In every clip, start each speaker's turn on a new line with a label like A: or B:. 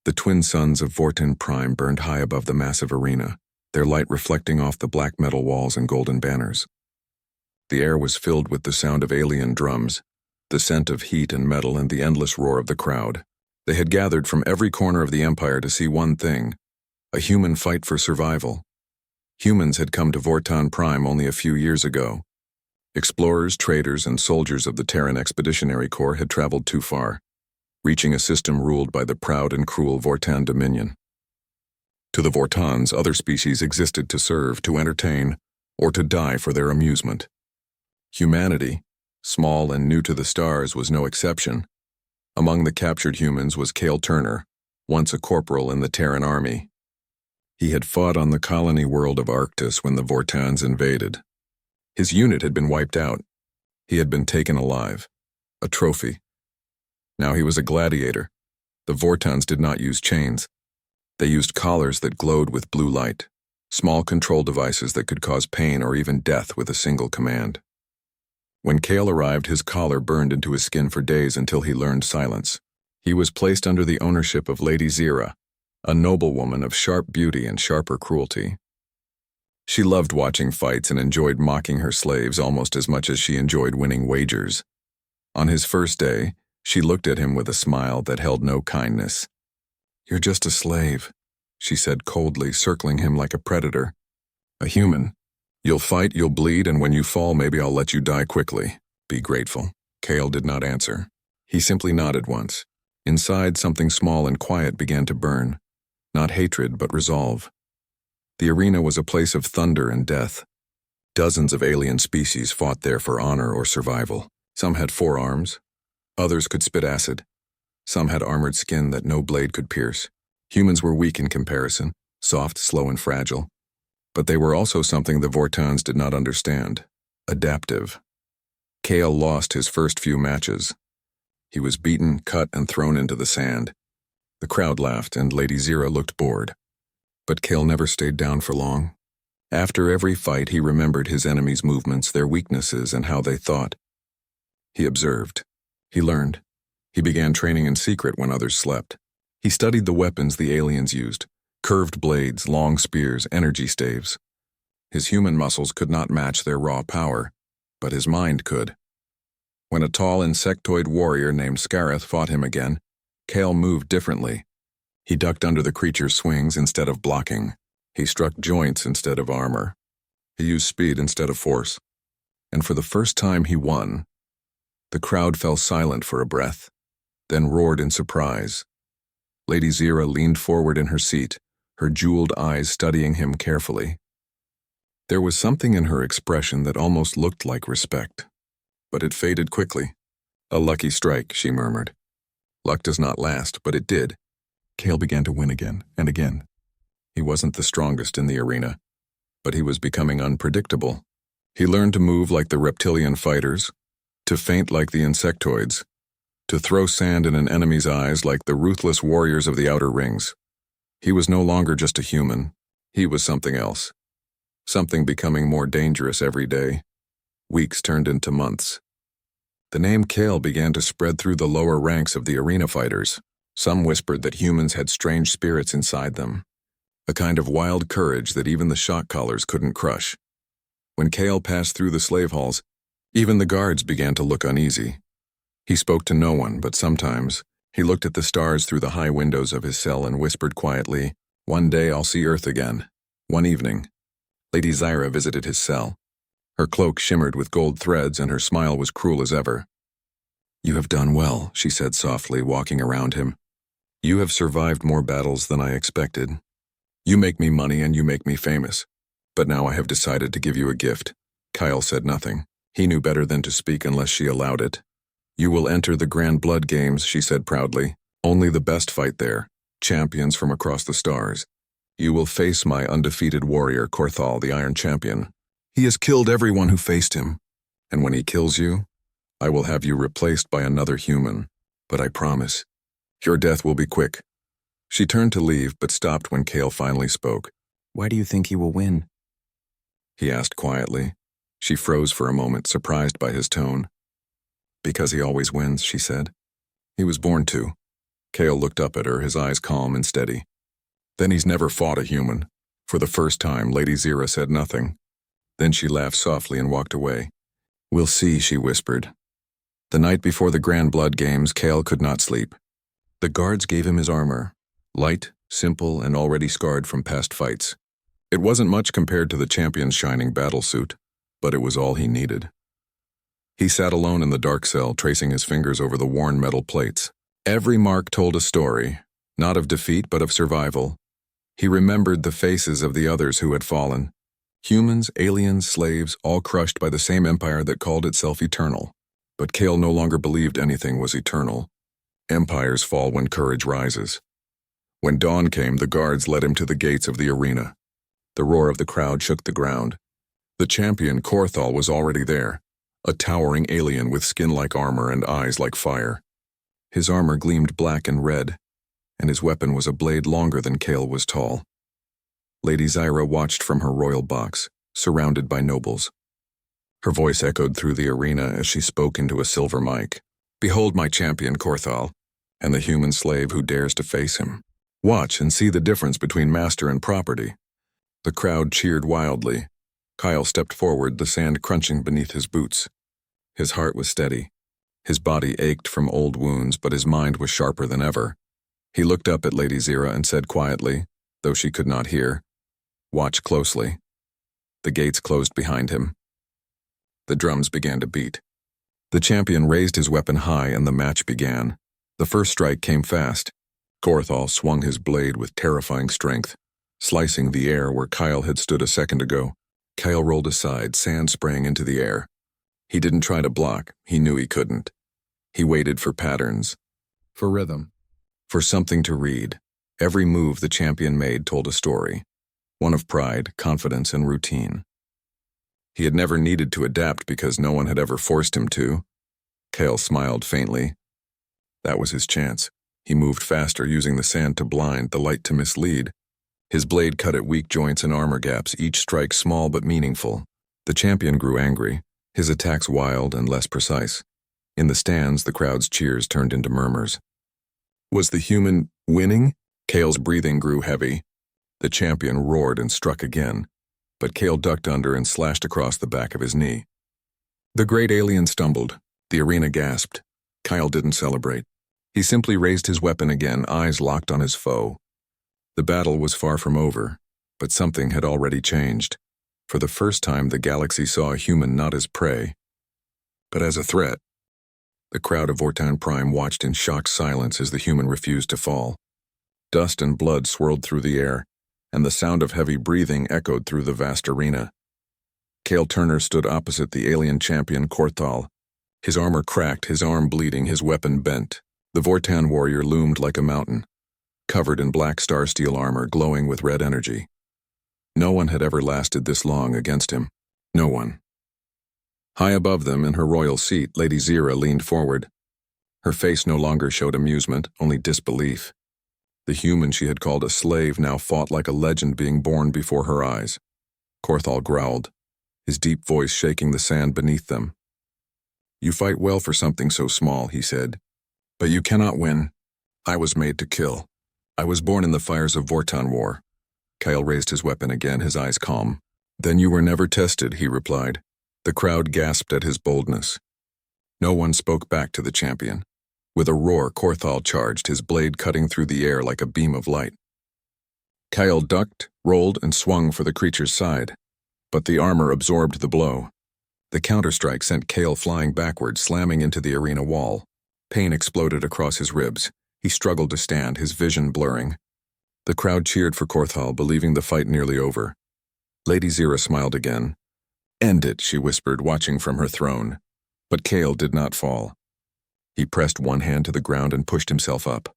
A: The twin suns of Vortin Prime burned high above the massive arena, their light reflecting off the black metal walls and golden banners. The air was filled with the sound of alien drums, the scent of heat and metal, and the endless roar of the crowd. They had gathered from every corner of the Empire to see one thing: a human fight for survival. Humans had come to Vortin Prime only a few years ago. Explorers, traders, and soldiers of the Terran Expeditionary Corps had traveled too far, reaching a system ruled by the proud and cruel Vortan Dominion. To the Vortans, other species existed to serve, to entertain, or to die for their amusement. Humanity, small and new to the stars, was no exception. Among the captured humans was Cale Turner, once a corporal in the Terran army. He had fought on the colony world of Arctis when the Vortans invaded. His unit had been wiped out. He had been taken alive, a trophy. Now he was a gladiator. The Vortans did not use chains. They used collars that glowed with blue light, small control devices that could cause pain or even death with a single command. When Cale arrived, his collar burned into his skin for days until he learned silence. He was placed under the ownership of Lady Zira, a noblewoman of sharp beauty and sharper cruelty. She loved watching fights and enjoyed mocking her slaves almost as much as she enjoyed winning wagers. On his first day, she looked at him with a smile that held no kindness. "You're just a slave," she said coldly, circling him like a predator. "A human. You'll fight, you'll bleed, and when you fall, maybe I'll let you die quickly. Be grateful." Cale did not answer. He simply nodded once. Inside, something small and quiet began to burn. Not hatred, but resolve. The arena was a place of thunder and death. Dozens of alien species fought there for honor or survival. Some had 4 arms. Others could spit acid. Some had armored skin that no blade could pierce. Humans were weak in comparison, soft, slow, and fragile. But they were also something the Vortans did not understand: adaptive. Cale lost his first few matches. He was beaten, cut, and thrown into the sand. The crowd laughed, and Lady Zira looked bored. But Cale never stayed down for long. After every fight, he remembered his enemies' movements, their weaknesses, and how they thought. He observed. He learned. He began training in secret when others slept. He studied the weapons the aliens used: curved blades, long spears, energy staves. His human muscles could not match their raw power, but his mind could. When a tall insectoid warrior named Scareth fought him again, Cale moved differently. He ducked under the creature's swings instead of blocking. He struck joints instead of armor. He used speed instead of force. And for the first time, he won. The crowd fell silent for a breath, then roared in surprise. Lady Zira leaned forward in her seat, her jeweled eyes studying him carefully. There was something in her expression that almost looked like respect, but it faded quickly. "A lucky strike," she murmured. "Luck does not last, but it did." Cale began to win again and again. He wasn't the strongest in the arena, but he was becoming unpredictable. He learned to move like the reptilian fighters, to faint like the insectoids, to throw sand in an enemy's eyes like the ruthless warriors of the outer rings. He was no longer just a human. He was something else. Something becoming more dangerous every day. Weeks turned into months. The name Cale began to spread through the lower ranks of the arena fighters. Some whispered that humans had strange spirits inside them, a kind of wild courage that even the shock collars couldn't crush. When Cale passed through the slave halls, even the guards began to look uneasy. He spoke to no one, but sometimes he looked at the stars through the high windows of his cell and whispered quietly, "One day I'll see Earth again." One evening, Lady Zira visited his cell. Her cloak shimmered with gold threads, and her smile was cruel as ever. "You have done well," she said softly, walking around him. "You have survived more battles than I expected. You make me money and you make me famous. But now I have decided to give you a gift." Cale said nothing. He knew better than to speak unless she allowed it. "You will enter the Grand Blood Games," she said proudly. "Only the best fight there, champions from across the stars. You will face my undefeated warrior, Korthal, the Iron Champion. He has killed everyone who faced him. And when he kills you, I will have you replaced by another human. But I promise, your death will be quick." She turned to leave, but stopped when Cale finally spoke. "Why do you think he will win?" he asked quietly. She froze for a moment, surprised by his tone. "Because he always wins," she said. "He was born to. Kale looked up at her, his eyes calm and steady. Then he's never fought a human. For the first time, Lady Zira said nothing. Then she laughed softly and walked away. We'll see, she whispered. The night before the Grand Blood Games, Kale could not sleep. The guards gave him his armor. Light, simple, and already scarred from past fights. It wasn't much compared to the champion's shining battlesuit, but it was all he needed. He sat alone in the dark cell, tracing his fingers over the worn metal plates. Every mark told a story, not of defeat but of survival. He remembered the faces of the others who had fallen. Humans, aliens, slaves, all crushed by the same empire that called itself eternal. But Kale no longer believed anything was eternal. Empires fall when courage rises. When dawn came, the guards led him to the gates of the arena. The roar of the crowd shook the ground. The champion, Korthal, was already there, a towering alien with skin-like armor and eyes like fire. His armor gleamed black and red, and his weapon was a blade longer than Kale was tall. Lady Zira watched from her royal box, surrounded by nobles. Her voice echoed through the arena as she spoke into a silver mic. Behold my champion, Korthal, and the human slave who dares to face him. Watch and see the difference between master and property. The crowd cheered wildly. Kyle stepped forward, the sand crunching beneath his boots. His heart was steady. His body ached from old wounds, but his mind was sharper than ever. He looked up at Lady Zira and said quietly, though she could not hear, "Watch closely." The gates closed behind him. The drums began to beat. The champion raised his weapon high and the match began. The first strike came fast. Korthal swung his blade with terrifying strength, slicing the air where Kyle had stood a second ago. Kyle rolled aside, sand spraying into the air. He didn't try to block, he knew he couldn't. He waited for patterns, for rhythm, for something to read. Every move the champion made told a story, one of pride, confidence, and routine. He had never needed to adapt because no one had ever forced him to. Kale smiled faintly. That was his chance. He moved faster, using the sand to blind, the light to mislead. His blade cut at weak joints and armor gaps, each strike small but meaningful. The champion grew angry, his attacks wild and less precise. In the stands, the crowd's cheers turned into murmurs. Was the human winning? Kale's breathing grew heavy. The champion roared and struck again, but Kale ducked under and slashed across the back of his knee. The great alien stumbled. The arena gasped. Kyle didn't celebrate. He simply raised his weapon again, eyes locked on his foe. The battle was far from over, but something had already changed. For the first time, the galaxy saw a human not as prey, but as a threat. The crowd of Vortan Prime watched in shocked silence as the human refused to fall. Dust and blood swirled through the air, and the sound of heavy breathing echoed through the vast arena. Kale Turner stood opposite the alien champion Korthal. His armor cracked, his arm bleeding, his weapon bent. The Vortan warrior loomed like a mountain, covered in black star steel armor glowing with red energy. No one had ever lasted this long against him. No one. High above them, in her royal seat, Lady Zira leaned forward. Her face no longer showed amusement, only disbelief. The human she had called a slave now fought like a legend being born before her eyes. Korthal growled, his deep voice shaking the sand beneath them. "You fight well for something so small," he said. "But you cannot win. I was made to kill. I was born in the fires of Vortan War." Kyle raised his weapon again, his eyes calm. "Then you were never tested," he replied. The crowd gasped at his boldness. No one spoke back to the champion. With a roar, Korthal charged, his blade cutting through the air like a beam of light. Kyle ducked, rolled, and swung for the creature's side, but the armor absorbed the blow. The counterstrike sent Kale flying backward, slamming into the arena wall. Pain exploded across his ribs. He struggled to stand, his vision blurring. The crowd cheered for Korthal, believing the fight nearly over. Lady Zira smiled again. "End it," she whispered, watching from her throne. But Kale did not fall. He pressed one hand to the ground and pushed himself up.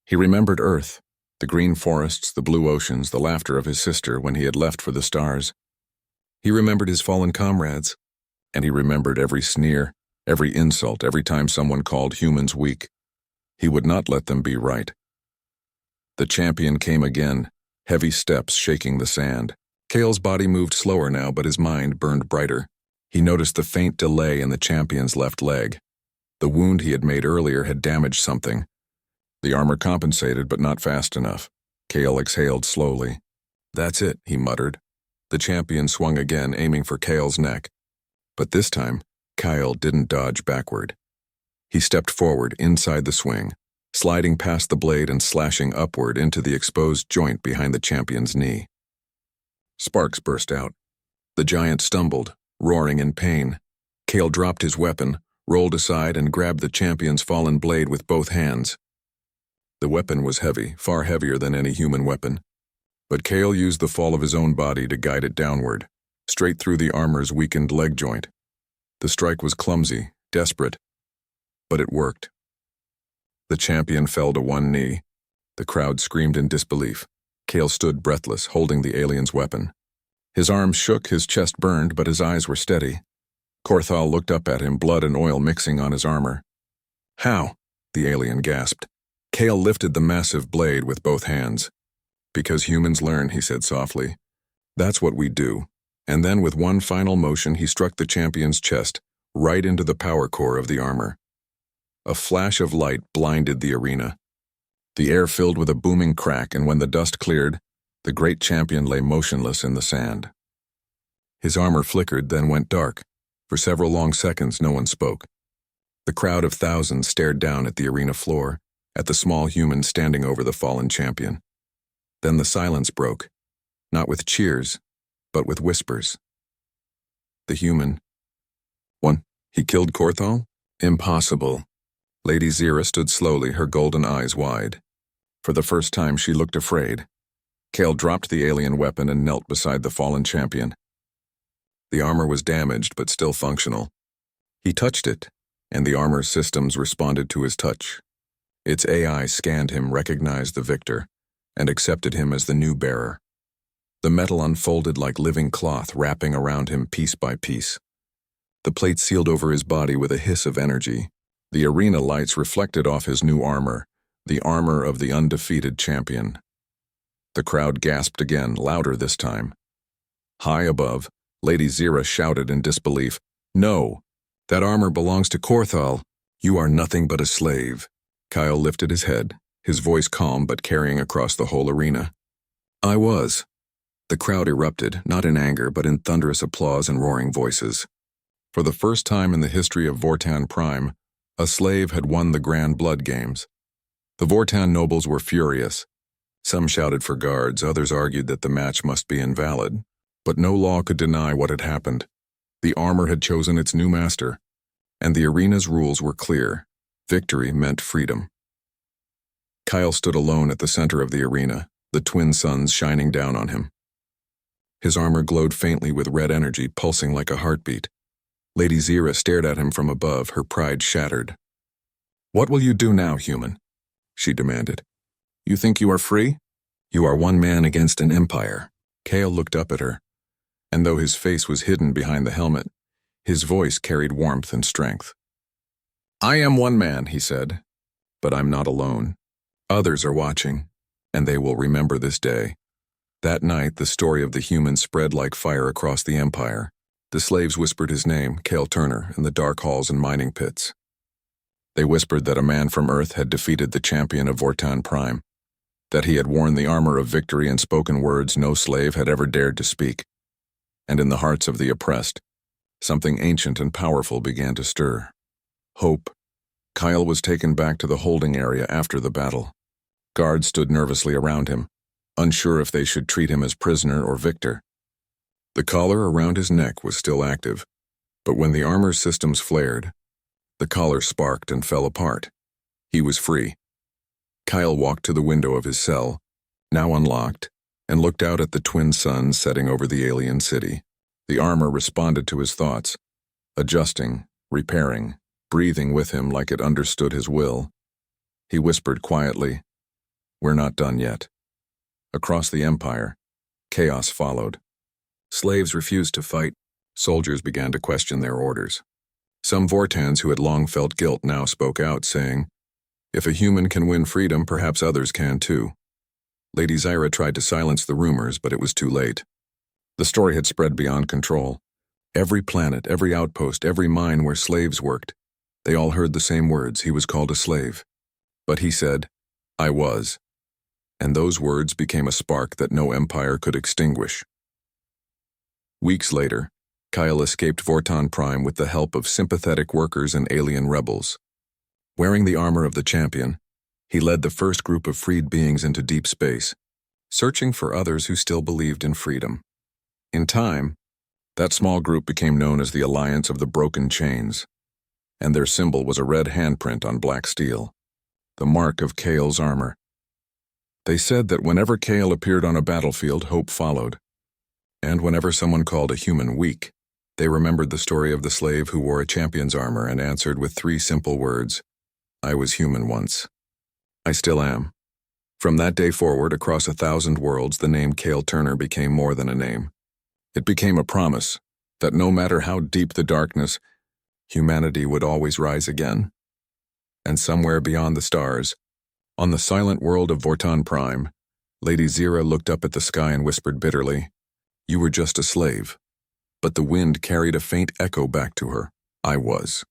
A: He remembered Earth, the green forests, the blue oceans, the laughter of his sister when he had left for the stars. He remembered his fallen comrades, and he remembered every sneer, every insult, every time someone called humans weak. He would not let them be right. The champion came again, heavy steps shaking the sand. Kale's body moved slower now, but his mind burned brighter. He noticed the faint delay in the champion's left leg. The wound he had made earlier had damaged something. The armor compensated, but not fast enough. Kale exhaled slowly. "That's it," he muttered. The champion swung again, aiming for Kale's neck. But this time, Kyle didn't dodge backward. He stepped forward inside the swing, sliding past the blade and slashing upward into the exposed joint behind the champion's knee. Sparks burst out. The giant stumbled, roaring in pain. Kale dropped his weapon, rolled aside, and grabbed the champion's fallen blade with both hands. The weapon was heavy, far heavier than any human weapon. But Kale used the fall of his own body to guide it downward, straight through the armor's weakened leg joint. The strike was clumsy, desperate, but it worked. The champion fell to one knee. The crowd screamed in disbelief. Kale stood breathless, holding the alien's weapon. His arms shook, his chest burned, but his eyes were steady. Korthal looked up at him, blood and oil mixing on his armor. "How?" the alien gasped. Kale lifted the massive blade with both hands. "Because humans learn," he said softly. "That's what we do." And then with one final motion, he struck the champion's chest, right into the power core of the armor. A flash of light blinded the arena. The air filled with a booming crack, and when the dust cleared, the great champion lay motionless in the sand. His armor flickered, then went dark. For several long seconds, no one spoke. The crowd of thousands stared down at the arena floor, at the small human standing over the fallen champion. Then the silence broke, not with cheers, but with whispers. The human. "One, he killed Korthal? Impossible." Lady Zira stood slowly, her golden eyes wide. For the first time, she looked afraid. Kale dropped the alien weapon and knelt beside the fallen champion. The armor was damaged, but still functional. He touched it, and the armor's systems responded to his touch. Its AI scanned him, recognized the victor, and accepted him as the new bearer. The metal unfolded like living cloth, wrapping around him piece by piece. The plate sealed over his body with a hiss of energy. The arena lights reflected off his new armor, the armor of the undefeated champion. The crowd gasped again, louder this time. High above, Lady Zira shouted in disbelief, "No! That armor belongs to Korthal. You are nothing but a slave." Kyle lifted his head, his voice calm but carrying across the whole arena. "I was." The crowd erupted, not in anger but in thunderous applause and roaring voices. For the first time in the history of Vortan Prime, a slave had won the Grand Blood Games. The Vortan nobles were furious. Some shouted for guards, others argued that the match must be invalid. But no law could deny what had happened. The armor had chosen its new master, and the arena's rules were clear. Victory meant freedom. Kyle stood alone at the center of the arena, the twin suns shining down on him. His armor glowed faintly with red energy, pulsing like a heartbeat. Lady Zira stared at him from above, her pride shattered. "What will you do now, human?" she demanded. "You think you are free? You are one man against an empire." Kale looked up at her, and though his face was hidden behind the helmet, his voice carried warmth and strength. "I am one man," he said, "but I'm not alone. Others are watching, and they will remember this day." That night, the story of the human spread like fire across the empire. The slaves whispered his name, Kale Turner, in the dark halls and mining pits. They whispered that a man from Earth had defeated the champion of Vortan Prime, that he had worn the armor of victory and spoken words no slave had ever dared to speak. And in the hearts of the oppressed, something ancient and powerful began to stir. Hope. Kyle was taken back to the holding area after the battle. Guards stood nervously around him, unsure if they should treat him as prisoner or victor. The collar around his neck was still active, but when the armor's systems flared, the collar sparked and fell apart. He was free. Kyle walked to the window of his cell, now unlocked, and looked out at the twin suns setting over the alien city. The armor responded to his thoughts, adjusting, repairing, breathing with him like it understood his will. He whispered quietly, "We're not done yet." Across the empire, chaos followed. Slaves refused to fight. Soldiers began to question their orders. Some Vortans who had long felt guilt now spoke out, saying, "If a human can win freedom, perhaps others can too." Lady Zira tried to silence the rumors, but it was too late. The story had spread beyond control. Every planet, every outpost, every mine where slaves worked, they all heard the same words: he was called a slave. But he said, I was. And those words became a spark that no empire could extinguish. Weeks later, Kyle escaped Vorton Prime with the help of sympathetic workers and alien rebels. Wearing the armor of the champion, he led the first group of freed beings into deep space, searching for others who still believed in freedom. In time, that small group became known as the Alliance of the Broken Chains, and their symbol was a red handprint on black steel, the mark of Kale's armor. They said that whenever Kale appeared on a battlefield, hope followed, and whenever someone called a human weak, they remembered the story of the slave who wore a champion's armor and answered with 3 simple words, "I was human once. I still am." From that day forward, across 1,000 worlds, the name Kale Turner became more than a name. It became a promise that no matter how deep the darkness, humanity would always rise again. And somewhere beyond the stars, on the silent world of Vorton Prime, Lady Zira looked up at the sky and whispered bitterly, "You were just a slave." But the wind carried a faint echo back to her. "I was."